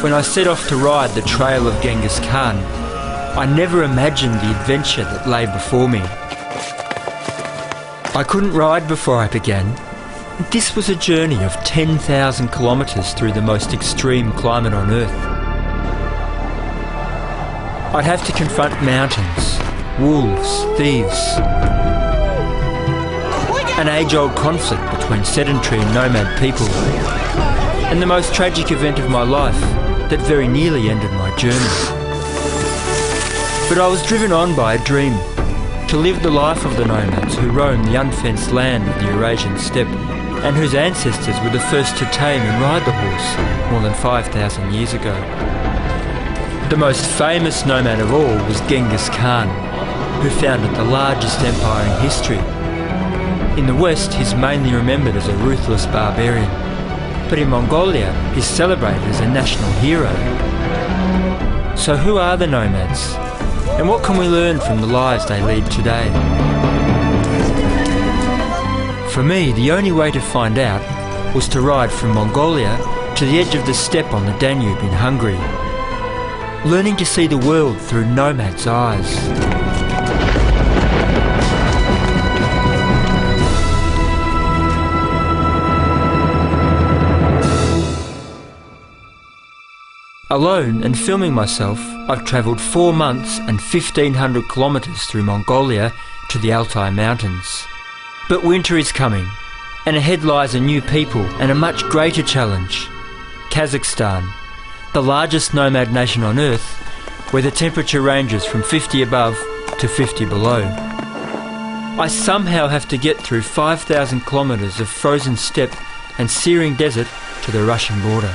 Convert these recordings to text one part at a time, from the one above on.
When I set off to ride the trail of Genghis Khan, I never imagined the adventure that lay before me. I couldn't ride before I began. This was a journey of 10,000 kilometres through the most extreme climate on Earth. I'd have to confront mountains, wolves, thieves, an age-old conflict between sedentary and nomad people, and the most tragic event of my life that very nearly ended my journey. But I was driven on by a dream, to live the life of the nomads who roam the unfenced land of the Eurasian steppe, and whose ancestors were the first to tame and ride the horse more than 5,000 years ago. The most famous nomad of all was Genghis Khan, who founded the largest empire in history. In the West, he's mainly remembered as a ruthless barbarian, but in Mongolia, he's celebrated as a national hero. So who are the nomads? And what can we learn from the lives they lead today? For me, the only way to find out was to ride from Mongolia to the edge of the steppe on the Danube in Hungary, learning to see the world through nomads' eyes. Alone and filming myself, I've travelled 4 months and 1,500 kilometres through Mongolia to the Altai Mountains. But winter is coming, and ahead lies a new people and a much greater challenge: Kazakhstan, the largest nomad nation on Earth, where the temperature ranges from 50 above to 50 below. I somehow have to get through 5,000 kilometres of frozen steppe and searing desert to the Russian border.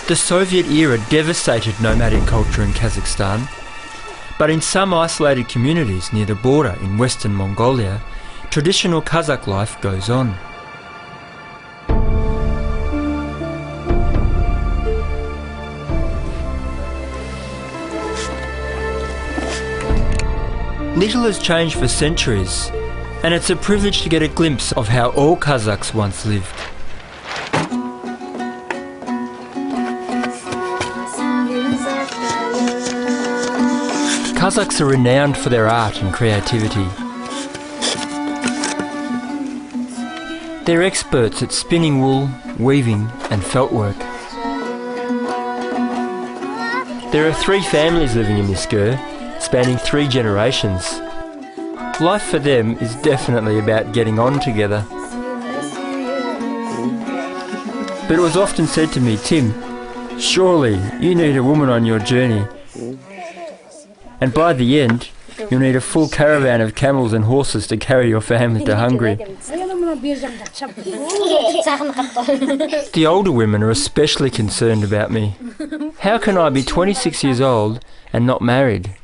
The Soviet era devastated nomadic culture in Kazakhstan, but in some isolated communities near the border in western Mongolia, traditional Kazakh life goes on. Little has changed for centuries, and it's a privilege to get a glimpse of how all Kazakhs once lived. Kazakhs are renowned for their art and creativity. They're experts at spinning wool, weaving and feltwork. There are 3 families living in this ger, spanning 3 generations. Life for them is definitely about getting on together. But it was often said to me, "Tim, surely you need a woman on your journey. And by the end, you'll need a full caravan of camels and horses to carry your family to Hungary." The older women are especially concerned about me. How can I be 26 years old and not married?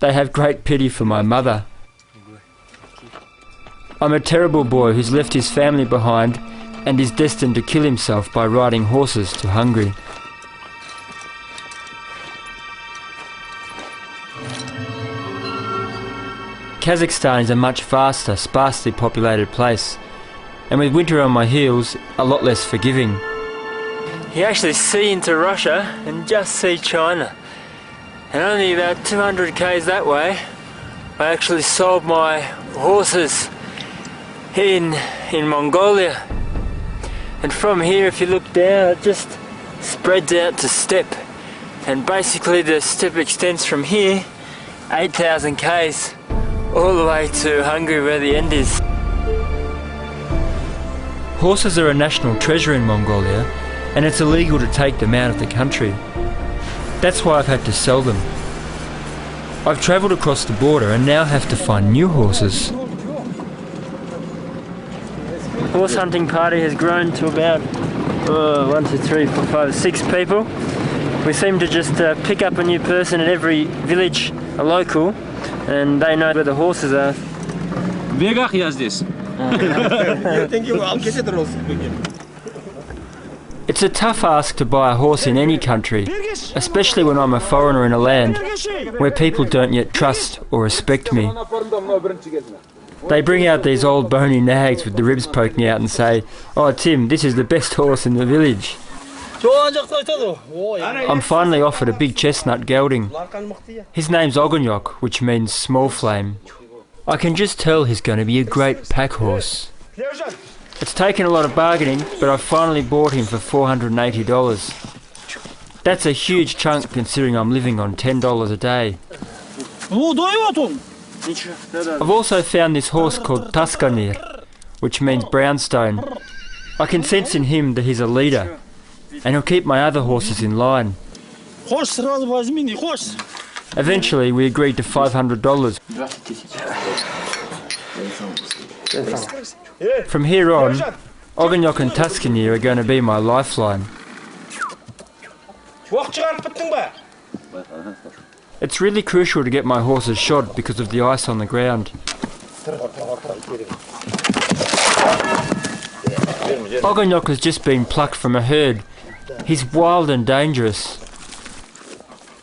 They have great pity for my mother. I'm a terrible boy who's left his family behind and is destined to kill himself by riding horses to Hungary. Kazakhstan is a much vaster, sparsely populated place, and with winter on my heels, a lot less forgiving. You actually see into Russia and just see China. And only about 200 k's that way, I actually sold my horses in Mongolia. And from here, if you look down, it just spreads out to steppe. And basically the steppe extends from here, 8,000 k's, all the way to Hungary where the end is. Horses are a national treasure in Mongolia, and it's illegal to take them out of the country. That's why I've had to sell them. I've travelled across the border and now have to find new horses. Horse hunting party has grown to about 1, 2, 3, 4, 5, 6 people. We seem to just pick up a new person at every village, a local, and they know where the horses are. It's a tough ask to buy a horse in any country, especially when I'm a foreigner in a land where people don't yet trust or respect me. They bring out these old bony nags with the ribs poking out and say, "Oh Tim, this is the best horse in the village." I'm finally offered a big chestnut gelding. His name's Ogonyok, which means small flame. I can just tell he's going to be a great pack horse. It's taken a lot of bargaining, but I've finally bought him for $480. That's a huge chunk considering I'm living on $10 a day. I've also found this horse called Taskanir, which means brownstone. I can sense in him that he's a leader, and he'll keep my other horses in line. Eventually we agreed to $500. From here on, Ogonyok and Taskanir are going to be my lifeline. It's really crucial to get my horses shod because of the ice on the ground. Ogonyok has just been plucked from a herd. He's wild and dangerous.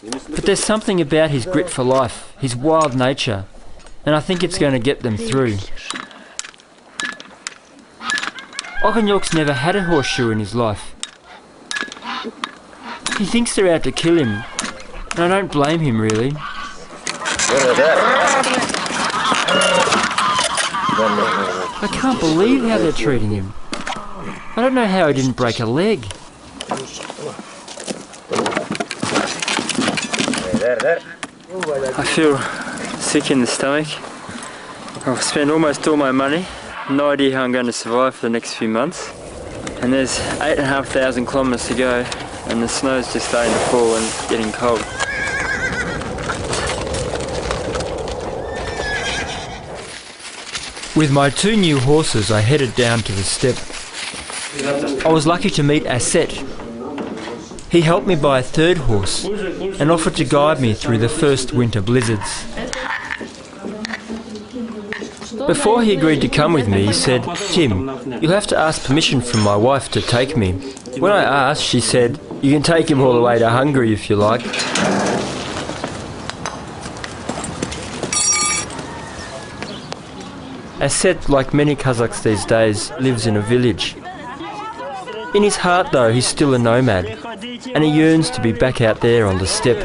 But there's something about his grit for life, his wild nature, and I think it's going to get them through. Ogonyok's never had a horseshoe in his life. He thinks they're out to kill him, and I don't blame him really. I can't believe how they're treating him. I don't know how he didn't break a leg. I feel sick in the stomach. I've spent almost all my money. No idea how I'm going to survive for the next few months. And there's 8,500 kilometres to go, and the snow's just starting to fall and it's getting cold. With my two new horses, I headed down to the steppe. I was lucky to meet Asset. He helped me buy a third horse and offered to guide me through the first winter blizzards. Before he agreed to come with me, he said, "Tim, you'll have to ask permission from my wife to take me." When I asked, she said, "You can take him all the way to Hungary if you like." Asset, like many Kazakhs these days, lives in a village. In his heart though, he's still a nomad, and he yearns to be back out there on the steppe.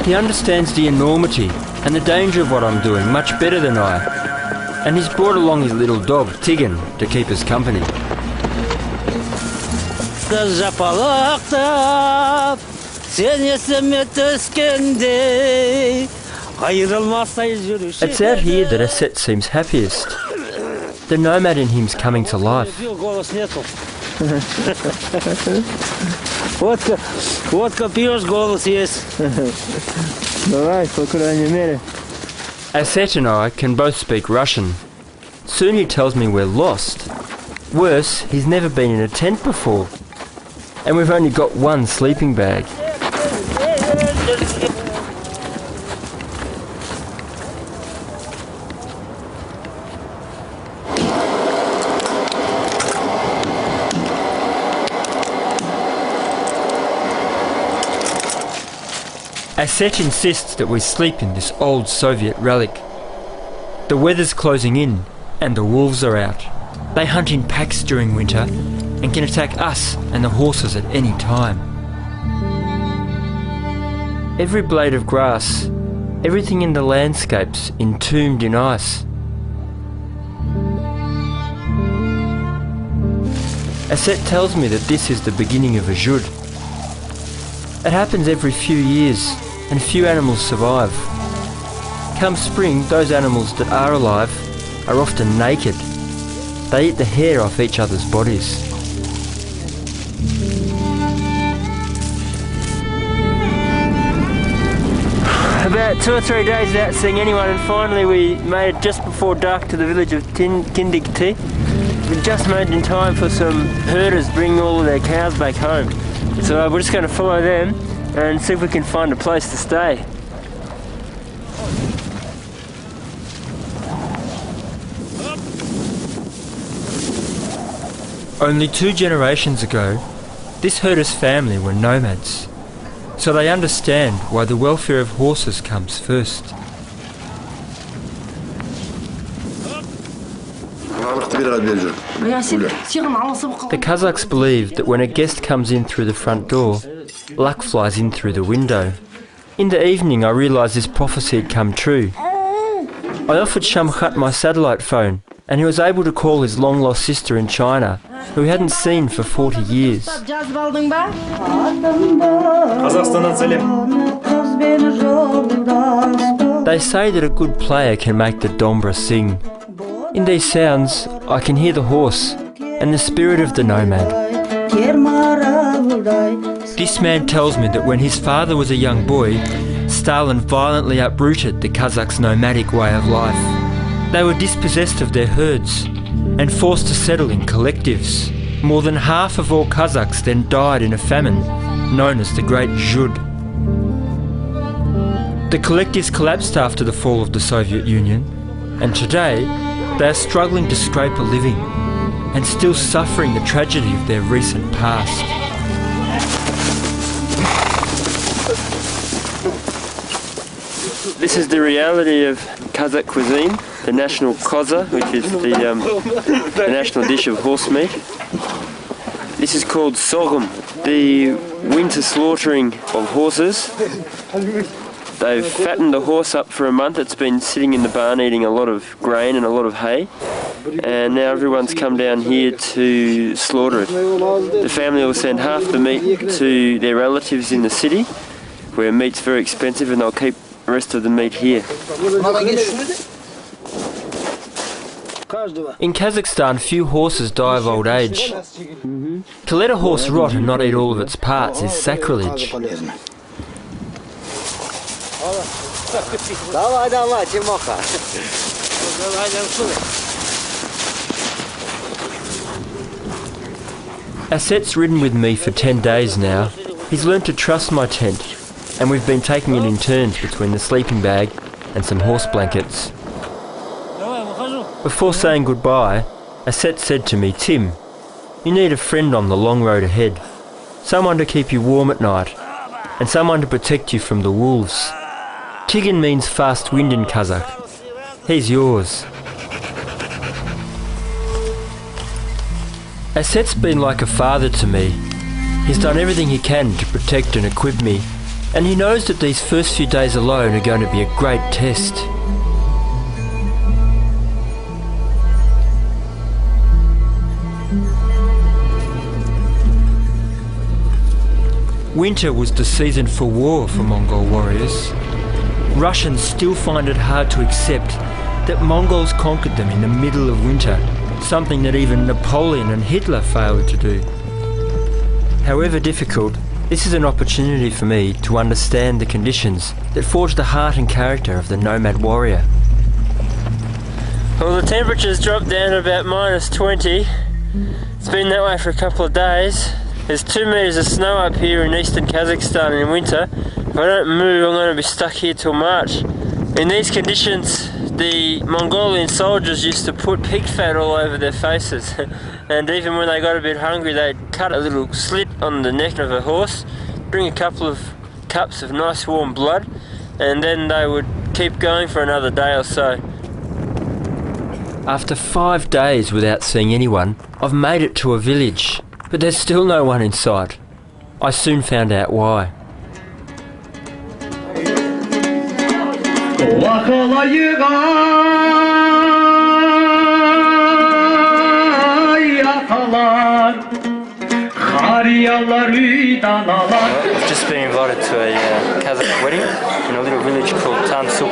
He understands the enormity and the danger of what I'm doing much better than I, and he's brought along his little dog, Tigan, to keep us company. It's out here that Asset seems happiest. The nomad in him's coming to life. Водка пьешь, голос есть. Давай, по крайней мере. Asset and I can both speak Russian. Soon he tells me we're lost. Worse, he's never been in a tent before. And we've only got one sleeping bag. Asset insists that we sleep in this old Soviet relic. The weather's closing in and the wolves are out. They hunt in packs during winter and can attack us and the horses at any time. Every blade of grass, everything in the landscape's entombed in ice. Asset tells me that this is the beginning of a jud. It happens every few years, and few animals survive. Come spring, those animals that are alive are often naked. They eat the hair off each other's bodies. About 2 or 3 days without seeing anyone, and finally we made it just before dark to the village of Kindikti. We just made it in time for some herders bringing all of their cows back home. So we're just going to follow them and see if we can find a place to stay. Only 2 generations ago, this herder's family were nomads, so they understand why the welfare of horses comes first. The Kazakhs believe that when a guest comes in through the front door, luck flies in through the window. In the evening I realised this prophecy had come true. I offered Shamkhat my satellite phone, and he was able to call his long-lost sister in China, who he hadn't seen for 40 years. They say that a good player can make the dombra sing. In these sounds, I can hear the horse and the spirit of the nomad. This man tells me that when his father was a young boy, Stalin violently uprooted the Kazakhs' nomadic way of life. They were dispossessed of their herds and forced to settle in collectives. More than half of all Kazakhs then died in a famine known as the Great Zhud. The collectives collapsed after the fall of the Soviet Union, and today they are struggling to scrape a living and still suffering the tragedy of their recent past. This is the reality of Kazakh cuisine, the national koza, which is the national dish of horse meat. This is called sorghum, the winter slaughtering of horses. They've fattened the horse up for a month. It's been sitting in the barn eating a lot of grain and a lot of hay. And now everyone's come down here to slaughter it. The family will send half the meat to their relatives in the city, where meat's very expensive, and they'll keep the rest of the meat here. In Kazakhstan, few horses die of old age. To let a horse rot and not eat all of its parts is sacrilege. Aset's ridden with me for 10 days now. He's learnt to trust my tent, and we've been taking it in turns between the sleeping bag and some horse blankets. Before saying goodbye, Aset said to me, "Tim, you need a friend on the long road ahead. Someone to keep you warm at night, and someone to protect you from the wolves. Tigan means fast wind in Kazakh. He's yours." Aset's been like a father to me. He's done everything he can to protect and equip me, and he knows that these first few days alone are going to be a great test. Winter was the season for war for Mongol warriors. Russians still find it hard to accept that Mongols conquered them in the middle of winter, something that even Napoleon and Hitler failed to do. However difficult, this is an opportunity for me to understand the conditions that forge the heart and character of the nomad warrior. Well, the temperature's dropped down to about -20. It's been that way for a couple of days. There's 2 meters of snow up here in eastern Kazakhstan in winter. If I don't move, I'm going to be stuck here till March. In these conditions, the Mongolian soldiers used to put pig fat all over their faces. And even when they got a bit hungry, they'd cut a little slit on the neck of a horse, bring a couple of cups of nice warm blood, and then they would keep going for another day or so. After 5 days without seeing anyone, I've made it to a village. But there's still no one in sight. I soon found out why. I've just been invited to a Kazakh wedding in a little village called Tansuk.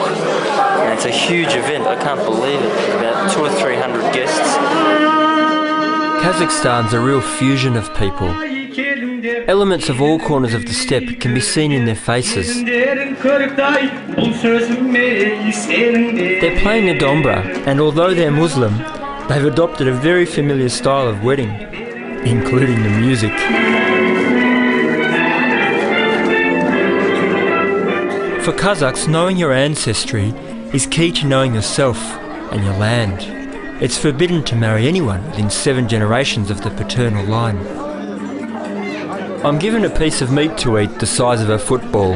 And it's a huge event, I can't believe it. About 200 or 300 guests. Kazakhstan's a real fusion of people. Elements of all corners of the steppe can be seen in their faces. They're playing a dombra, and although they're Muslim, they've adopted a very familiar style of wedding, including the music. For Kazakhs, knowing your ancestry is key to knowing yourself and your land. It's forbidden to marry anyone within 7 generations of the paternal line. I'm given a piece of meat to eat the size of a football.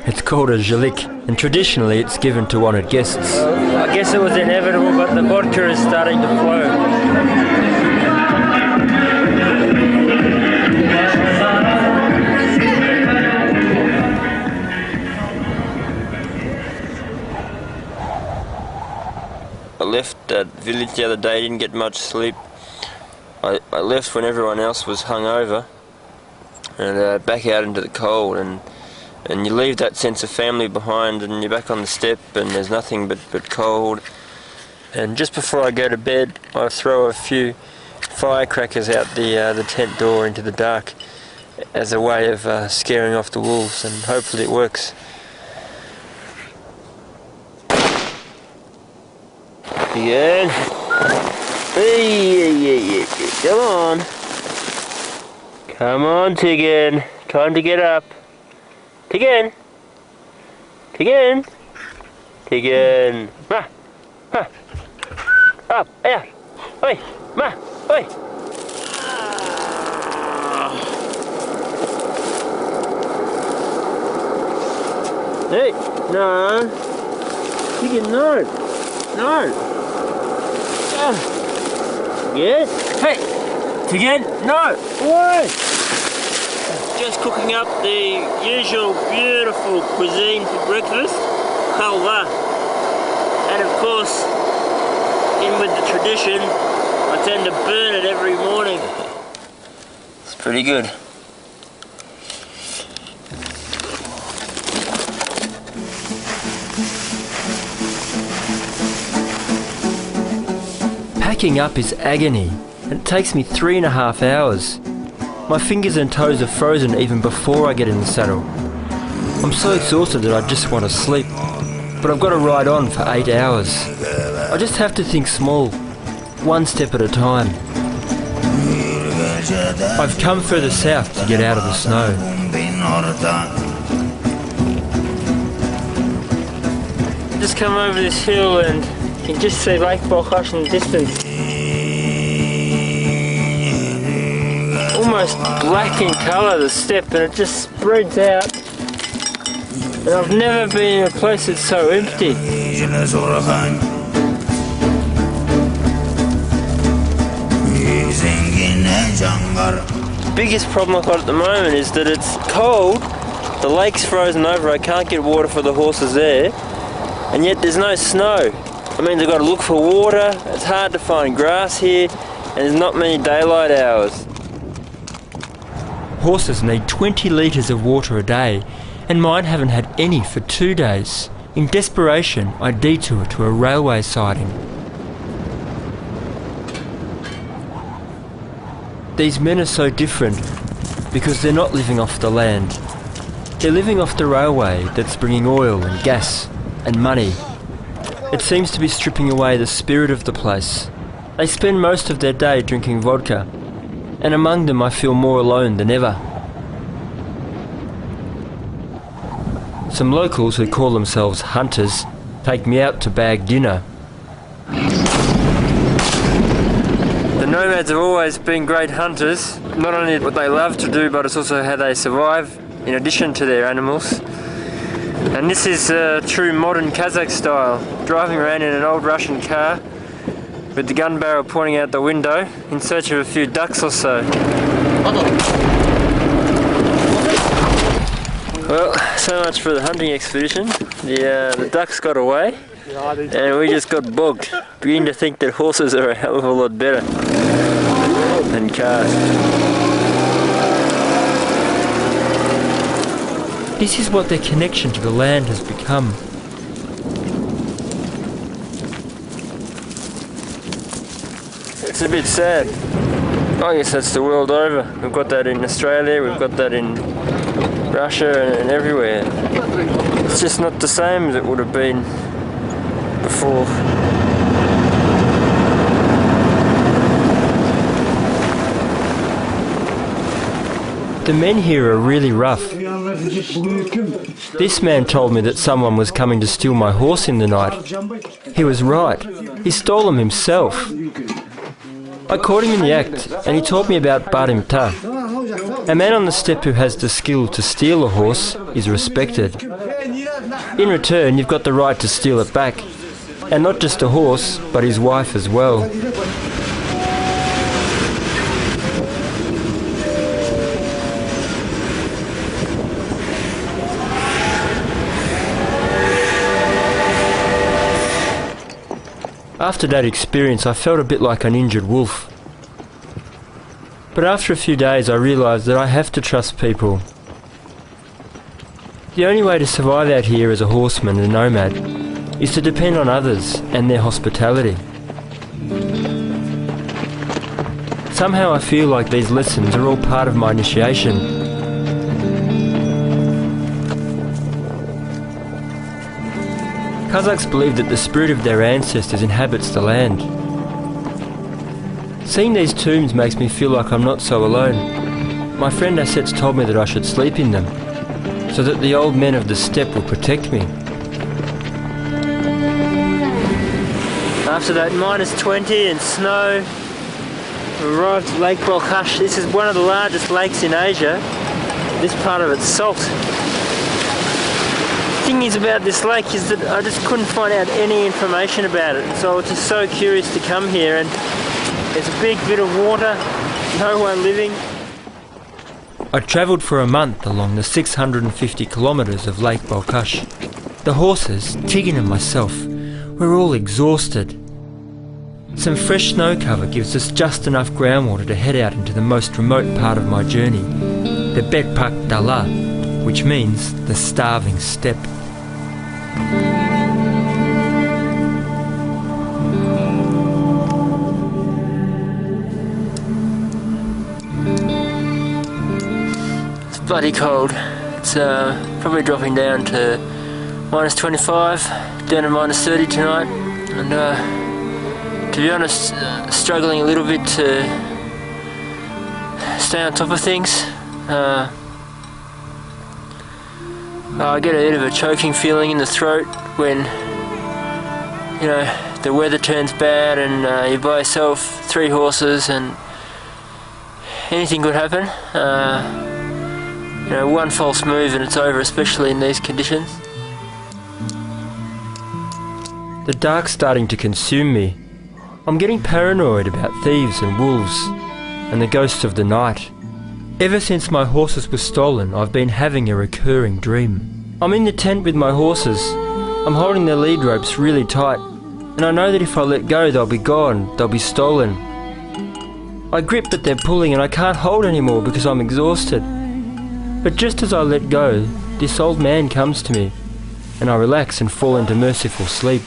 It's called a zhelik, and traditionally it's given to honoured guests. guess it was inevitable, but the vodka is starting to flow. I left that village the other day, didn't get much sleep. I left when everyone else was hungover and back out into the cold, and you leave that sense of family behind and you're back on the step and there's nothing but cold. And just before I go to bed I throw a few firecrackers out the tent door into the dark as a way of scaring off the wolves, and hopefully it works. Again. Hey, come on. Come on, Tigan. Time to get up. Tigan. Tigan. Tigan. Ma. Ma. Up. Out. Oi. Ma. Oi. Hey. No. Tigan, no. No. Yes. Hey, Tigan, no, why? Just cooking up the usual beautiful cuisine for breakfast, halwa. And of course, in with the tradition, I tend to burn it every morning. It's pretty good. Packing up is agony, and it takes me 3.5 hours. My fingers and toes are frozen even before I get in the saddle. I'm so exhausted that I just want to sleep, but I've got to ride on for 8 hours. I just have to think small, one step at a time. I've come further south to get out of the snow. Just come over this hill and you can just see Lake Bolkhosh in the distance. Almost black in colour, the steppe, and it just spreads out. And I've never been in a place that's so empty. The biggest problem I've got at the moment is that it's cold, the lake's frozen over, I can't get water for the horses there, and yet there's no snow. I mean, they've got to look for water, it's hard to find grass here, and there's not many daylight hours. Horses need 20 litres of water a day, and mine haven't had any for 2 days. In desperation, I detour to a railway siding. These men are so different because they're not living off the land. They're living off the railway that's bringing oil and gas and money. It seems to be stripping away the spirit of the place. They spend most of their day drinking vodka, and among them I feel more alone than ever. Some locals who call themselves hunters take me out to bag dinner. The nomads have always been great hunters. Not only what they love to do, but it's also how they survive in addition to their animals. And this is true modern Kazakh style, driving around in an old Russian car with the gun barrel pointing out the window in search of a few ducks or so. Well, so much for the hunting expedition. The ducks got away and we just got bogged. Beginning to think that horses are a hell of a lot better than cars. This is what their connection to the land has become. It's a bit sad. I guess that's the world over. We've got that in Australia, we've got that in Russia and everywhere. It's just not the same as it would have been before. The men here are really rough. This man told me that someone was coming to steal my horse in the night. He was right. He stole them himself. I caught him in the act, and he told me about barimta. A man on the steppe who has the skill to steal a horse is respected. In return, you've got the right to steal it back. And not just a horse, but his wife as well. After that experience, I felt a bit like an injured wolf. But after a few days, I realised that I have to trust people. The only way to survive out here as a horseman and nomad is to depend on others and their hospitality. Somehow I feel like these lessons are all part of my initiation. Kazakhs believe that the spirit of their ancestors inhabits the land. Seeing these tombs makes me feel like I'm not so alone. My friend Aset's told me that I should sleep in them, so that the old men of the steppe will protect me. After that -20 and snow, we arrived at Lake Balkhash. This is one of the largest lakes in Asia. This part of it's salt. The thing is about this lake is that I just couldn't find out any information about it. So I was just so curious to come here, and there's a big bit of water, no one living. I travelled for a month along the 650 kilometres of Lake Balkhash. The horses, Tigan and myself, were all exhausted. Some fresh snow cover gives us just enough groundwater to head out into the most remote part of my journey, the Betpak Dala, which means the starving steppe. It's bloody cold. It's probably dropping down to -25, down to -30 tonight, and to be honest, struggling a little bit to stay on top of things. I get a bit of a choking feeling in the throat when, you know, the weather turns bad and you're by yourself, 3 horses, and anything could happen. You know, one false move and it's over, especially in these conditions. The dark's starting to consume me. I'm getting paranoid about thieves and wolves and the ghosts of the night. Ever since my horses were stolen, I've been having a recurring dream. I'm in the tent with my horses. I'm holding the lead ropes really tight, and I know that if I let go, they'll be gone, they'll be stolen. I grip, but they're pulling and I can't hold anymore because I'm exhausted. But just as I let go, this old man comes to me, and I relax and fall into merciful sleep.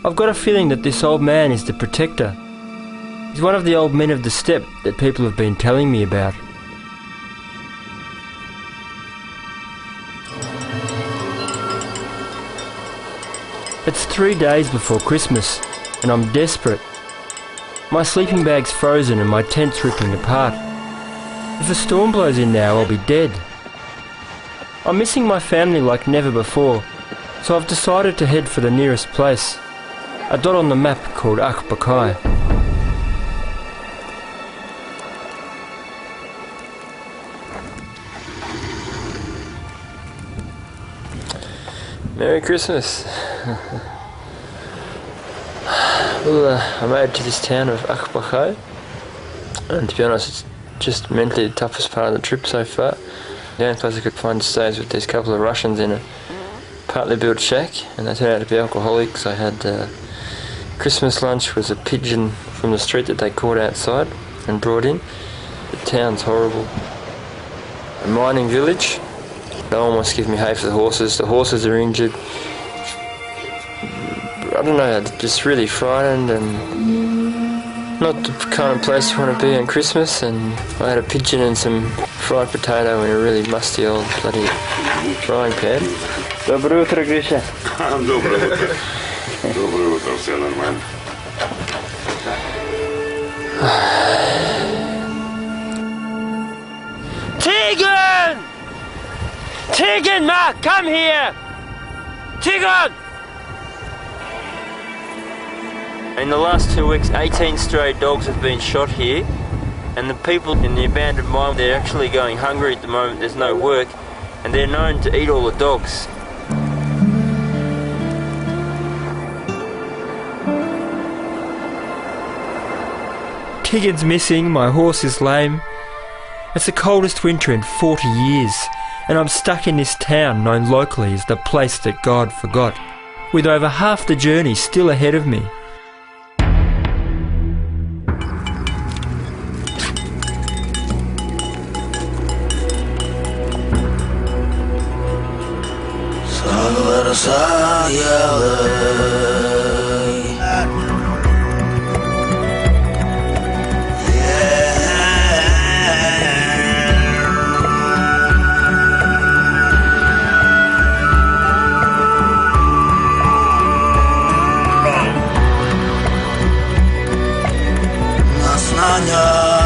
I've got a feeling that this old man is the protector. He's one of the old men of the steppe that people have been telling me about. It's 3 days before Christmas, and I'm desperate. My sleeping bag's frozen and my tent's ripping apart. If a storm blows in now, I'll be dead. I'm missing my family like never before, so I've decided to head for the nearest place, a dot on the map called Akbakai. Merry Christmas. Well, I made it to this town of Akbakai, and to be honest, it's just mentally the toughest part of the trip so far. The only place I could find to stay is with these couple of Russians in a partly built shack, and they turned out to be alcoholics. I had Christmas lunch was a pigeon from the street that they caught outside and brought in. The town's horrible. A mining village. No one wants to give me hay for the horses. The horses are injured. I don't know, just really frightened and not the kind of place you want to be on Christmas. And I had a pigeon and some fried potato in a really musty old bloody frying pan. Доброе утро, Гриша. Доброе утро. Доброе утро, все нормально. Tigan! Tigan, Ma, come here! Tigan! In the last 2 weeks, 18 stray dogs have been shot here, and the people in the abandoned mine, they're actually going hungry at the moment. There's no work, and they're known to eat all the dogs. Higgins missing, my horse is lame. It's the coldest winter in 40 years, and I'm stuck in this town known locally as the place that God forgot, with over half the journey still ahead of me. Знання